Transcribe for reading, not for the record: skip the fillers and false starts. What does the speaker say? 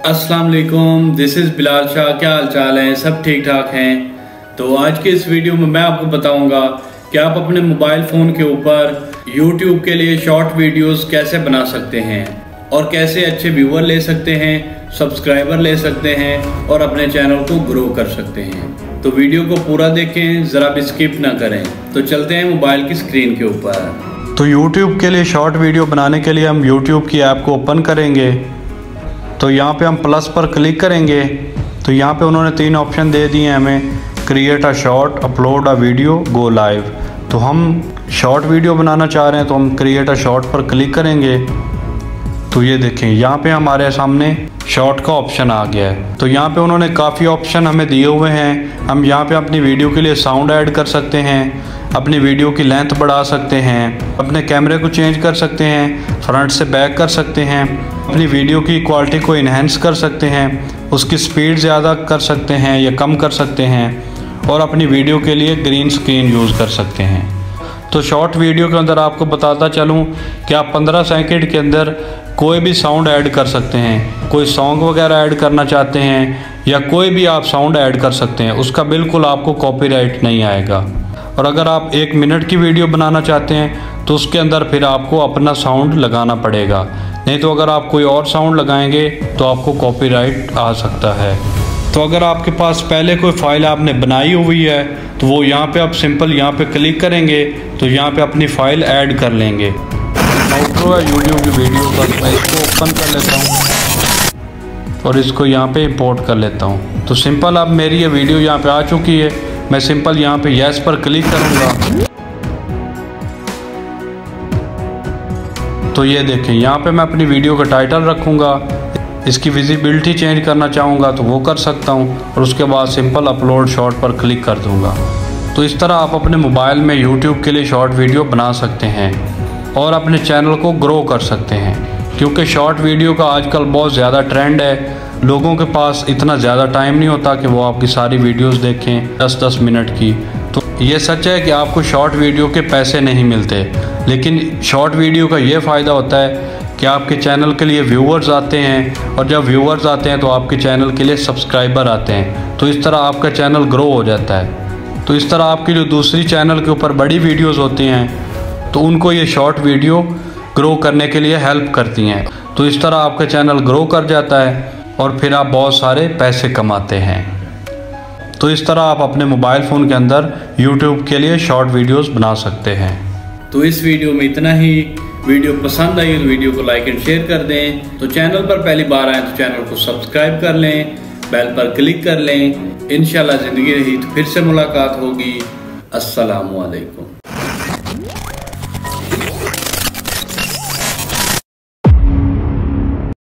अस्सलाम वालेकुम, this is Bilal Shah. क्या हाल चाल है? सब ठीक ठाक हैं। तो आज के इस वीडियो में मैं आपको बताऊंगा कि आप अपने मोबाइल फ़ोन के ऊपर YouTube के लिए शॉर्ट वीडियोस कैसे बना सकते हैं और कैसे अच्छे व्यूअर ले सकते हैं, सब्सक्राइबर ले सकते हैं और अपने चैनल को ग्रो कर सकते हैं। तो वीडियो को पूरा देखें, ज़रा भी स्किप ना करें। तो चलते हैं मोबाइल की स्क्रीन के ऊपर। तो YouTube के लिए शॉर्ट वीडियो बनाने के लिए हम YouTube की ऐप को ओपन करेंगे। तो यहाँ पे हम प्लस पर क्लिक करेंगे। तो यहाँ पे उन्होंने 3 ऑप्शन दे दिए हैं हमें, create a short, upload a video, go live. तो हम शॉर्ट वीडियो बनाना चाह रहे हैं तो हम क्रिएट अ शॉर्ट पर क्लिक करेंगे। तो ये देखें यहाँ पे हमारे सामने शॉर्ट का ऑप्शन आ गया है। तो यहाँ पे उन्होंने काफ़ी ऑप्शन हमें दिए हुए हैं। हम यहाँ पे अपनी वीडियो के लिए साउंड ऐड कर सकते हैं, अपनी वीडियो की लेंथ बढ़ा सकते हैं, अपने कैमरे को चेंज कर सकते हैं, फ्रंट से बैक कर सकते हैं, अपनी वीडियो की क्वालिटी को इन्हेंस कर सकते हैं, उसकी स्पीड ज़्यादा कर सकते हैं या कम कर सकते हैं और अपनी वीडियो के लिए ग्रीन स्क्रीन यूज़ कर सकते हैं। तो शॉर्ट वीडियो के अंदर आपको बताता चलूँ कि आप 15 सेकंड के अंदर कोई भी साउंड ऐड कर सकते हैं। कोई सॉन्ग वगैरह ऐड करना चाहते हैं या कोई भी आप साउंड ऐड कर सकते हैं, उसका बिल्कुल आपको कॉपीराइट नहीं आएगा। और अगर आप 1 मिनट की वीडियो बनाना चाहते हैं तो उसके अंदर फिर आपको अपना साउंड लगाना पड़ेगा, नहीं तो अगर आप कोई और साउंड लगाएंगे तो आपको कॉपीराइट आ सकता है। तो अगर आपके पास पहले कोई फ़ाइल आपने बनाई हुई है तो वो यहाँ पे आप सिंपल यहाँ पे क्लिक करेंगे तो यहाँ पे अपनी फ़ाइल ऐड कर लेंगे। आउटरो है यूट्यूब की वीडियो का, मैं इसको ओपन कर लेता हूँ और इसको यहाँ पे इंपोर्ट कर लेता हूँ। तो सिंपल अब मेरी ये वीडियो यहाँ पे आ चुकी है। मैं सिंपल यहाँ पे यस पर क्लिक करूँगा। तो ये देखें यहाँ पे मैं अपनी वीडियो का टाइटल रखूँगा, इसकी विजिबिलिटी चेंज करना चाहूँगा तो वो कर सकता हूँ और उसके बाद सिंपल अपलोड शॉर्ट पर क्लिक कर दूँगा। तो इस तरह आप अपने मोबाइल में YouTube के लिए शॉर्ट वीडियो बना सकते हैं और अपने चैनल को ग्रो कर सकते हैं, क्योंकि शॉर्ट वीडियो का आजकल बहुत ज़्यादा ट्रेंड है। लोगों के पास इतना ज़्यादा टाइम नहीं होता कि वो आपकी सारी वीडियोस देखें 10-10 मिनट की। तो ये सच है कि आपको शॉर्ट वीडियो के पैसे नहीं मिलते, लेकिन शॉर्ट वीडियो का ये फ़ायदा होता है कि आपके चैनल के लिए व्यूअर्स आते हैं और जब व्यूअर्स आते हैं तो आपके चैनल के लिए सब्सक्राइबर आते हैं। तो इस तरह आपका चैनल ग्रो हो जाता है। तो इस तरह आपकी जो दूसरी चैनल के ऊपर बड़ी वीडियोज़ होती हैं तो उनको ये शॉर्ट वीडियो ग्रो करने के लिए हेल्प करती हैं। तो इस तरह आपका चैनल ग्रो कर जाता है और फिर आप बहुत सारे पैसे कमाते हैं। तो इस तरह आप अपने मोबाइल फ़ोन के अंदर YouTube के लिए शॉर्ट वीडियोस बना सकते हैं। तो इस वीडियो में इतना ही। वीडियो पसंद आई तो वीडियो को लाइक एंड शेयर कर दें। तो चैनल पर पहली बार आए तो चैनल को सब्सक्राइब कर लें, बेल पर क्लिक कर लें। इंशाल्लाह ज़िंदगी रही तो फिर से मुलाकात होगी। अस्सलामु अलैकुम।